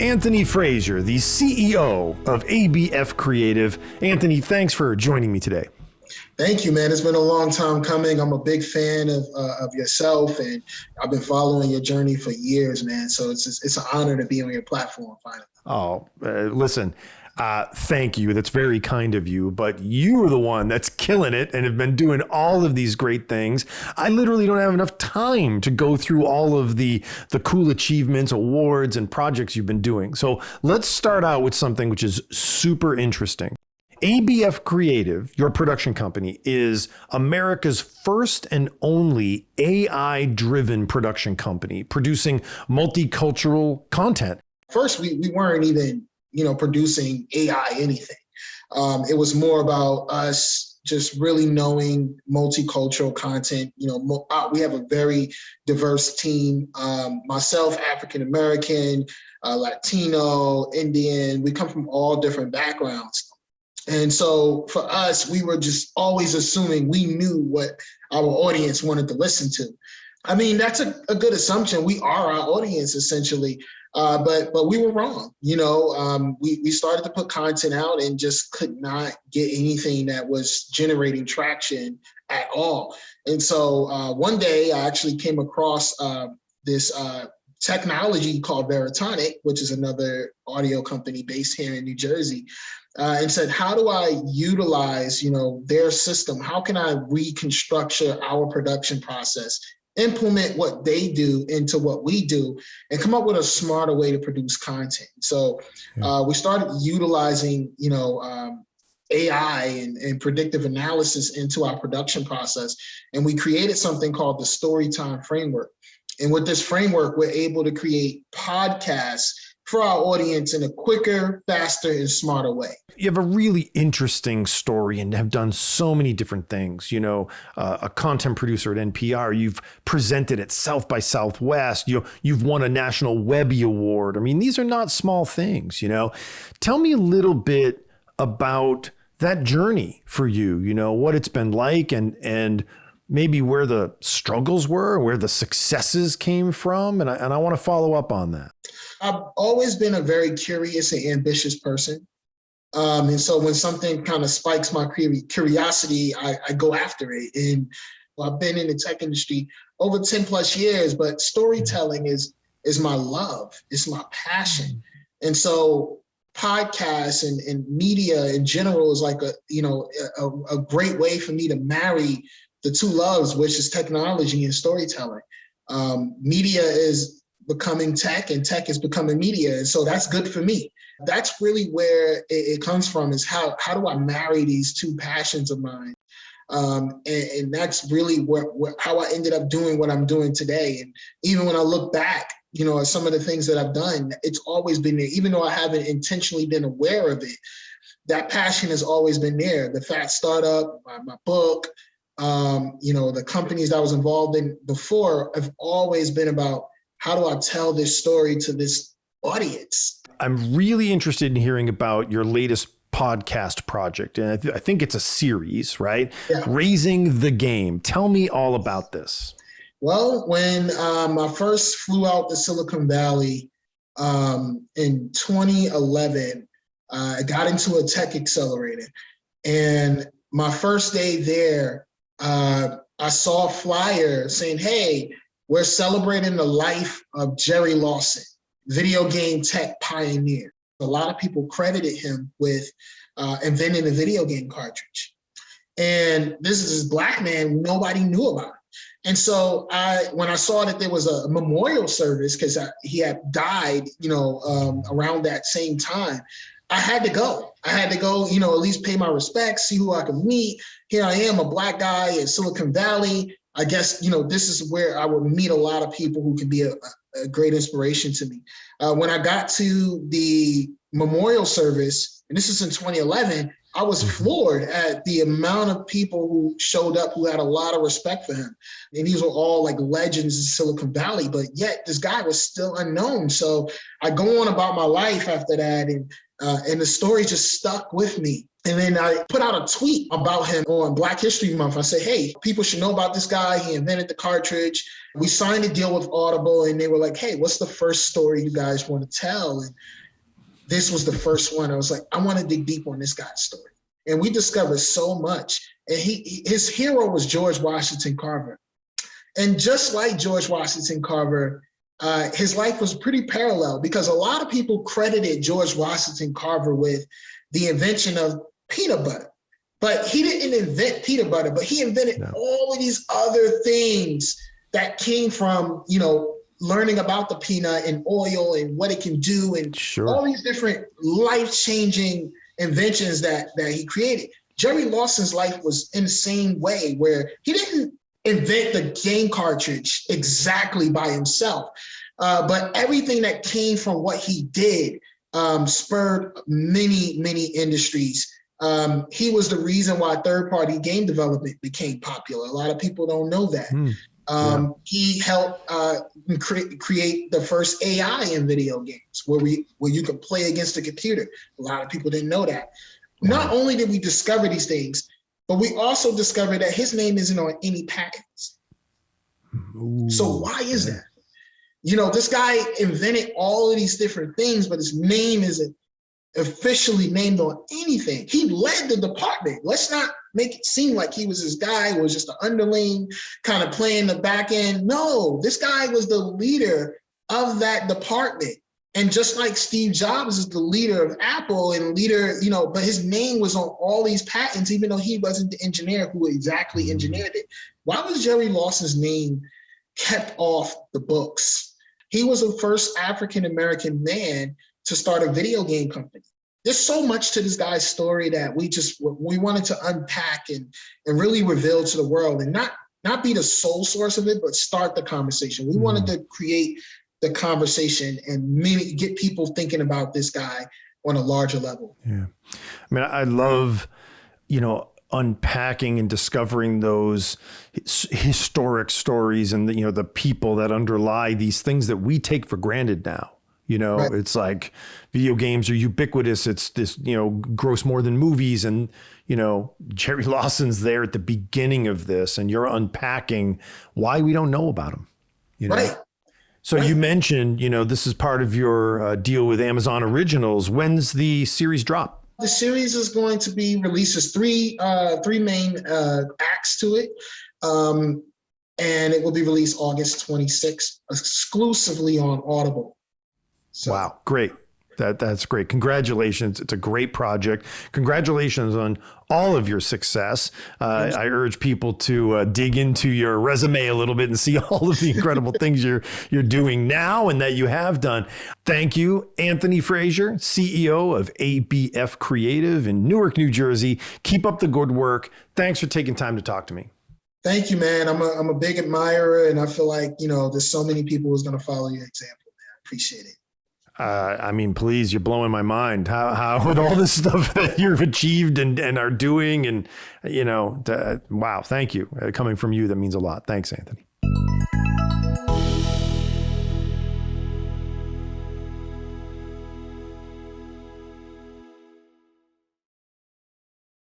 Anthony Frasier, the CEO of ABF Creative. Anthony, thanks for joining me today. Thank you, man. It's been a long time coming. I'm a big fan of yourself, and I've been following your journey for years, man. So it's an honor to be on your platform finally. Oh, listen, thank you. That's very kind of you, but you're the one that's killing it and have been doing all of these great things. I literally don't have enough time to go through all of the cool achievements, awards, and projects you've been doing. So let's start out with something which is super interesting. ABF Creative, your production company, is America's first and only AI-driven production company producing multicultural content. First, we weren't even, producing AI anything. It was more about us just really knowing multicultural content. We have a very diverse team. Myself, African-American, Latino, Indian, we come from all different backgrounds. And so for us, we were just always assuming we knew what our audience wanted to listen to. I mean, that's a good assumption. We are our audience essentially, but we were wrong. We started to put content out and just could not get anything that was generating traction at all. And so one day I actually came across this technology called Veritonic, which is another audio company based here in New Jersey. And said, how do I utilize, their system? How can I reconstructure our production process, implement what they do into what we do, and come up with a smarter way to produce content? So we started utilizing, AI and predictive analysis into our production process. And we created something called the Storytime Framework. And with this framework, we're able to create podcasts for our audience in a quicker, faster, and smarter way. You have a really interesting story and have done so many different things. A content producer at NPR, you've presented at South by Southwest, you've won a National Webby Award. I mean, these are not small things, Tell me a little bit about that journey for you, what it's been like and maybe where the struggles were, where the successes came from. And I want to follow up on that. I've always been a very curious and ambitious person. And so when something kind of spikes my curiosity, I go after it. And I've been in the tech industry over 10 plus years, but storytelling is my love. It's my passion. And so podcasts and media in general is like a great way for me to marry the two loves, which is technology and storytelling. Media is becoming tech and tech is becoming media. And so that's good for me. That's really where it comes from, is how do I marry these two passions of mine? And that's really how I ended up doing what I'm doing today. And even when I look back, at some of the things that I've done, it's always been there. Even though I haven't intentionally been aware of it, that passion has always been there. The Fat Startup, my book, the companies that I was involved in before have always been about, how do I tell this story to this audience? I'm really interested in hearing about your latest podcast project. And I think it's a series, right? Yeah. Raising the Game. Tell me all about this. Well, when I first flew out to Silicon Valley in 2011, I got into a tech accelerator. And my first day there, I saw a flyer saying, hey, we're celebrating the life of Jerry Lawson, video game tech pioneer. A lot of people credited him with inventing the video game cartridge. And this is this Black man, nobody knew about it. And so when I saw that there was a memorial service, because he had died, around that same time, I had to go. at least pay my respects, see who I could meet. Here I am, a Black guy in Silicon Valley. I guess, this is where I would meet a lot of people who could be a great inspiration to me. When I got to the memorial service, and this is in 2011, I was floored at the amount of people who showed up who had a lot of respect for him. And these were all like legends in Silicon Valley, but yet this guy was still unknown. So I go on about my life after that. And And the story just stuck with me. And then I put out a tweet about him on Black History Month. I said, hey, people should know about this guy. He invented the cartridge. We signed a deal with Audible, and they were like, hey, what's the first story you guys want to tell? And this was the first one. I was like, I want to dig deep on this guy's story. And we discovered so much. And his hero was George Washington Carver. And just like George Washington Carver, his life was pretty parallel, because a lot of people credited George Washington Carver with the invention of peanut butter. But he didn't invent peanut butter, but he invented all of these other things that came from, learning about the peanut and oil and what it can do, and all these different life-changing inventions that he created. Jerry Lawson's life was in the same way, where he didn't invent the game cartridge exactly by himself, but everything that came from what he did spurred many, many industries. He was the reason why third-party game development became popular. A lot of people don't know that. He helped create the first AI in video games, where you could play against the computer. A lot of people didn't know that. Not only did we discover these things, but we also discovered that his name isn't on any patents. So why is that? This guy invented all of these different things, but his name isn't officially named on anything. He led the department. Let's not make it seem like he was this guy who was just an underling kind of playing the back end. No, this guy was the leader of that department. And just like Steve Jobs is the leader of Apple and but his name was on all these patents, even though he wasn't the engineer who exactly engineered it. Why was Jerry Lawson's name kept off the books? He was the first African-American man to start a video game company. There's so much to this guy's story that we wanted to unpack and really reveal to the world, and not be the sole source of it, but start the conversation. We wanted to create the conversation and maybe get people thinking about this guy on a larger level. Yeah. I mean, I love, unpacking and discovering those historic stories and the people that underlie these things that we take for granted now. It's like video games are ubiquitous. It's this, gross more than movies. And, Jerry Lawson's there at the beginning of this, and you're unpacking why we don't know about him. Right. So you mentioned, this is part of your deal with Amazon Originals. When's the series drop? The series is going to be released as three main acts to it. And it will be released August 26th, exclusively on Audible. So. Wow, great. That's great. Congratulations. It's a great project. Congratulations on all of your success. I urge people to dig into your resume a little bit and see all of the incredible things you're doing now and that you have done. Thank you, Anthony Frasier, CEO of ABF Creative in Newark, New Jersey. Keep up the good work. Thanks for taking time to talk to me. Thank you, man. I'm a big admirer, and I feel like, there's so many people who's going to follow your example, man. I appreciate it. Please, you're blowing my mind. How with all this stuff that you've achieved and are doing, and wow, thank you. Coming from you, that means a lot. Thanks, Anthony.